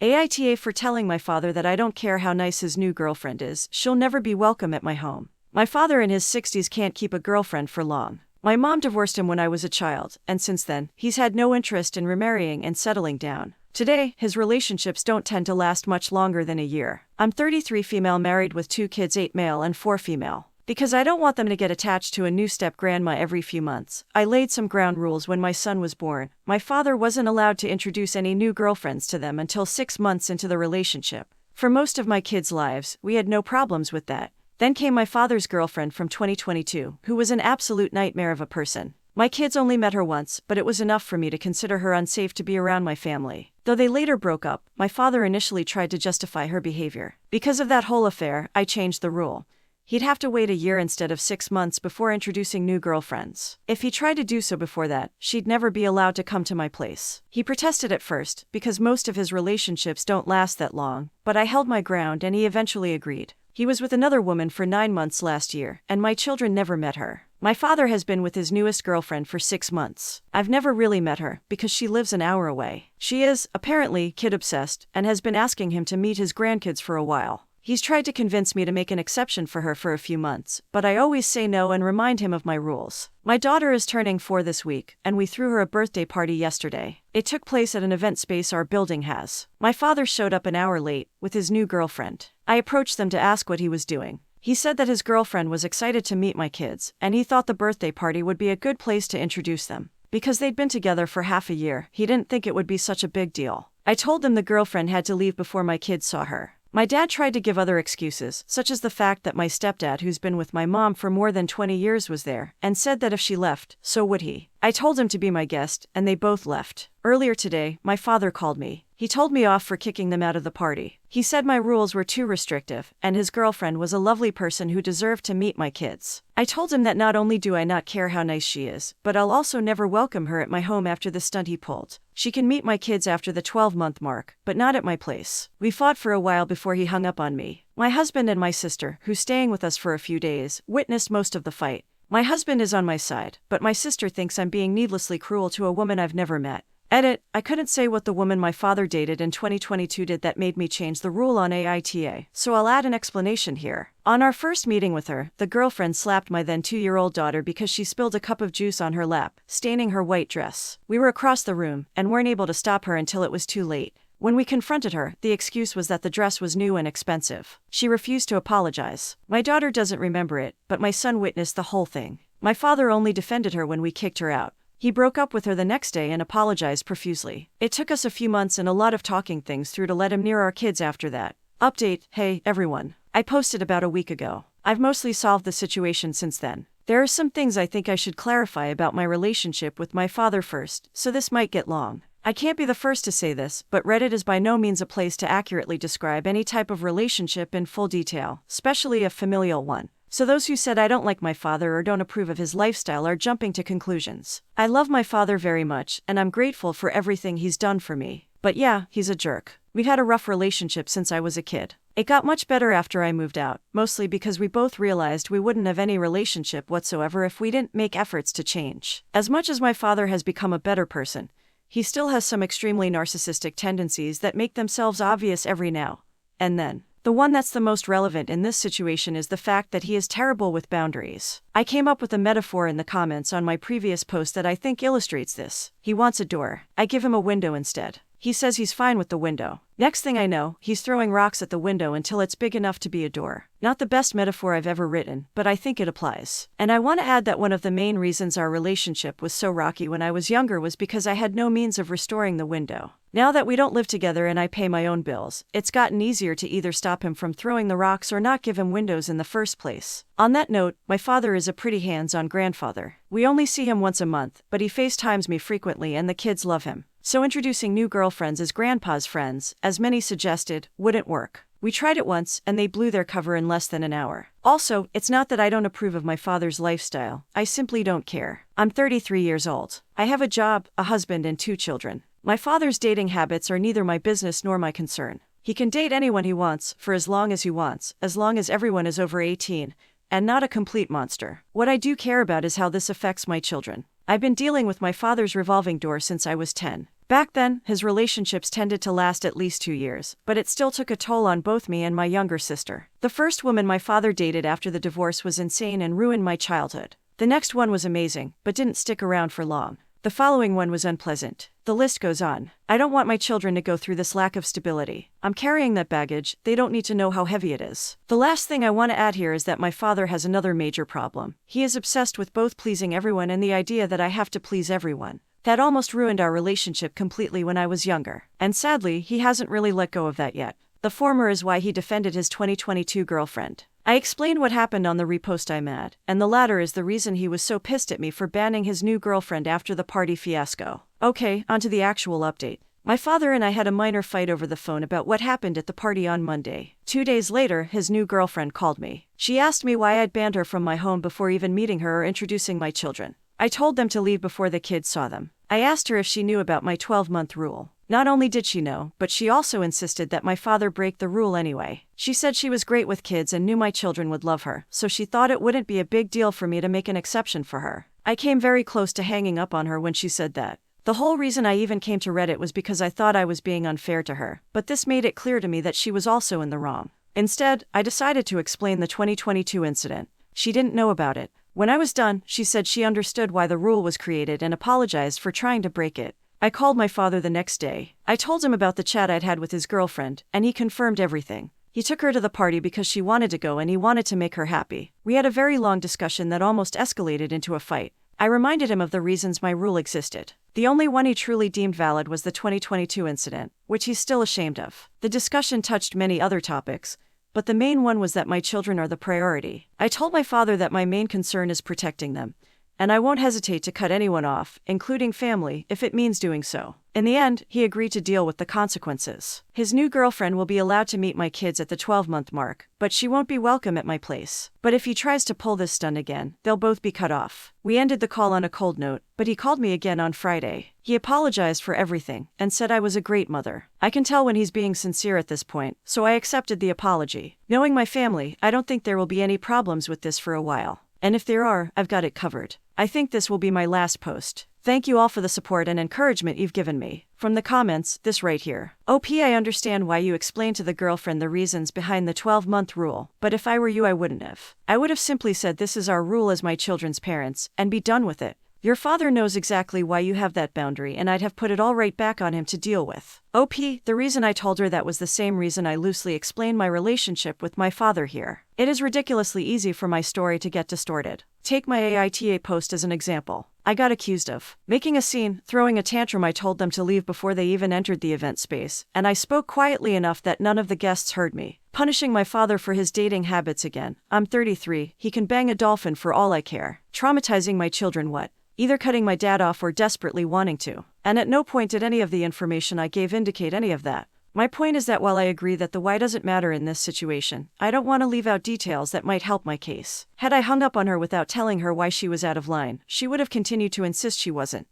AITA for telling my father that I don't care how nice his new girlfriend is, she'll never be welcome at my home. My father in his 60s can't keep a girlfriend for long. My mom divorced him when I was a child, and since then, he's had no interest in remarrying and settling down. Today, his relationships don't tend to last much longer than a year. I'm 33, female, married with 2 kids, 8 male and 4 female. Because I don't want them to get attached to a new step-grandma every few months, I laid some ground rules when my son was born. My father wasn't allowed to introduce any new girlfriends to them until 6 months into the relationship. For most of my kids' lives, we had no problems with that. Then came my father's girlfriend from 2022, who was an absolute nightmare of a person. My kids only met her once, but it was enough for me to consider her unsafe to be around my family. Though they later broke up, my father initially tried to justify her behavior. Because of that whole affair, I changed the rule. He'd have to wait a year instead of 6 months before introducing new girlfriends. If he tried to do so before that, she'd never be allowed to come to my place. He protested at first, because most of his relationships don't last that long, but I held my ground and he eventually agreed. He was with another woman for 9 months last year, and my children never met her. My father has been with his newest girlfriend for 6 months. I've never really met her, because she lives an hour away. She is, apparently, kid-obsessed, and has been asking him to meet his grandkids for a while. He's tried to convince me to make an exception for her for a few months, but I always say no and remind him of my rules. My daughter is turning 4 this week, and we threw her a birthday party yesterday. It took place at an event space our building has. My father showed up an hour late, with his new girlfriend. I approached them to ask what he was doing. He said that his girlfriend was excited to meet my kids, and he thought the birthday party would be a good place to introduce them. Because they'd been together for half a year, he didn't think it would be such a big deal. I told them the girlfriend had to leave before my kids saw her. My dad tried to give other excuses, such as the fact that my stepdad, who's been with my mom for more than 20 years, was there, and said that if she left, so would he. I told him to be my guest, and they both left. Earlier today, my father called me. He told me off for kicking them out of the party. He said my rules were too restrictive, and his girlfriend was a lovely person who deserved to meet my kids. I told him that not only do I not care how nice she is, but I'll also never welcome her at my home after the stunt he pulled. She can meet my kids after the 12-month mark, but not at my place. We fought for a while before he hung up on me. My husband and my sister, who's staying with us for a few days, witnessed most of the fight. My husband is on my side, but my sister thinks I'm being needlessly cruel to a woman I've never met. Edit, I couldn't say what the woman my father dated in 2022 did that made me change the rule on AITA, so I'll add an explanation here. On our first meeting with her, the girlfriend slapped my then 2-year-old daughter because she spilled a cup of juice on her lap, staining her white dress. We were across the room, and weren't able to stop her until it was too late. When we confronted her, the excuse was that the dress was new and expensive. She refused to apologize. My daughter doesn't remember it, but my son witnessed the whole thing. My father only defended her when we kicked her out. He broke up with her the next day and apologized profusely. It took us a few months and a lot of talking things through to let him near our kids after that. Update, hey, everyone. I posted about a week ago. I've mostly solved the situation since then. There are some things I think I should clarify about my relationship with my father first, so this might get long. I can't be the first to say this, but Reddit is by no means a place to accurately describe any type of relationship in full detail, especially a familial one. So those who said I don't like my father or don't approve of his lifestyle are jumping to conclusions. I love my father very much, and I'm grateful for everything he's done for me. But yeah, he's a jerk. We've had a rough relationship since I was a kid. It got much better after I moved out, mostly because we both realized we wouldn't have any relationship whatsoever if we didn't make efforts to change. As much as my father has become a better person, he still has some extremely narcissistic tendencies that make themselves obvious every now and then. The one that's the most relevant in this situation is the fact that he is terrible with boundaries. I came up with a metaphor in the comments on my previous post that I think illustrates this. He wants a door. I give him a window instead. He says he's fine with the window. Next thing I know, he's throwing rocks at the window until it's big enough to be a door. Not the best metaphor I've ever written, but I think it applies. And I want to add that one of the main reasons our relationship was so rocky when I was younger was because I had no means of restoring the window. Now that we don't live together and I pay my own bills, it's gotten easier to either stop him from throwing the rocks or not give him windows in the first place. On that note, my father is a pretty hands-on grandfather. We only see him once a month, but he FaceTimes me frequently and the kids love him. So introducing new girlfriends as grandpa's friends, as many suggested, wouldn't work. We tried it once, and they blew their cover in less than an hour. Also, it's not that I don't approve of my father's lifestyle, I simply don't care. I'm 33 years old. I have a job, a husband and 2 children. My father's dating habits are neither my business nor my concern. He can date anyone he wants, for as long as he wants, as long as everyone is over 18, and not a complete monster. What I do care about is how this affects my children. I've been dealing with my father's revolving door since I was 10. Back then, his relationships tended to last at least 2 years, but it still took a toll on both me and my younger sister. The first woman my father dated after the divorce was insane and ruined my childhood. The next one was amazing, but didn't stick around for long. The following one was unpleasant. The list goes on. I don't want my children to go through this lack of stability. I'm carrying that baggage, they don't need to know how heavy it is. The last thing I want to add here is that my father has another major problem. He is obsessed with both pleasing everyone and the idea that I have to please everyone. That almost ruined our relationship completely when I was younger. And sadly, he hasn't really let go of that yet. The former is why he defended his 2022 girlfriend. I explained what happened on the repost I'm at, and the latter is the reason he was so pissed at me for banning his new girlfriend after the party fiasco. Okay, onto the actual update. My father and I had a minor fight over the phone about what happened at the party on Monday. 2 days later, his new girlfriend called me. She asked me why I'd banned her from my home before even meeting her or introducing my children. I told them to leave before the kids saw them. I asked her if she knew about my 12-month rule. Not only did she know, but she also insisted that my father break the rule anyway. She said she was great with kids and knew my children would love her, so she thought it wouldn't be a big deal for me to make an exception for her. I came very close to hanging up on her when she said that. The whole reason I even came to Reddit was because I thought I was being unfair to her, but this made it clear to me that she was also in the wrong. Instead, I decided to explain the 2022 incident. She didn't know about it. When I was done, she said she understood why the rule was created and apologized for trying to break it. I called my father the next day. I told him about the chat I'd had with his girlfriend, and he confirmed everything. He took her to the party because she wanted to go and he wanted to make her happy. We had a very long discussion that almost escalated into a fight. I reminded him of the reasons my rule existed. The only one he truly deemed valid was the 2022 incident, which he's still ashamed of. The discussion touched many other topics, but the main one was that my children are the priority. I told my father that my main concern is protecting them, and I won't hesitate to cut anyone off, including family, if it means doing so. In the end, he agreed to deal with the consequences. His new girlfriend will be allowed to meet my kids at the 12-month mark, but she won't be welcome at my place. But if he tries to pull this stunt again, they'll both be cut off. We ended the call on a cold note, but he called me again on Friday. He apologized for everything, and said I was a great mother. I can tell when he's being sincere at this point, so I accepted the apology. Knowing my family, I don't think there will be any problems with this for a while. And if there are, I've got it covered. I think this will be my last post. Thank you all for the support and encouragement you've given me. From the comments, this right here. OP, I understand why you explained to the girlfriend the reasons behind the 12-month rule, but if I were you I wouldn't have. I would have simply said this is our rule as my children's parents, and be done with it. Your father knows exactly why you have that boundary and I'd have put it all right back on him to deal with. OP, the reason I told her that was the same reason I loosely explained my relationship with my father here. It is ridiculously easy for my story to get distorted. Take my AITA post as an example. I got accused of making a scene, throwing a tantrum. I told them to leave before they even entered the event space, and I spoke quietly enough that none of the guests heard me. Punishing my father for his dating habits again. I'm 33, he can bang a dolphin for all I care. Traumatizing my children what? Either cutting my dad off or desperately wanting to. And at no point did any of the information I gave indicate any of that. My point is that while I agree that the why doesn't matter in this situation, I don't want to leave out details that might help my case. Had I hung up on her without telling her why she was out of line, she would have continued to insist she wasn't.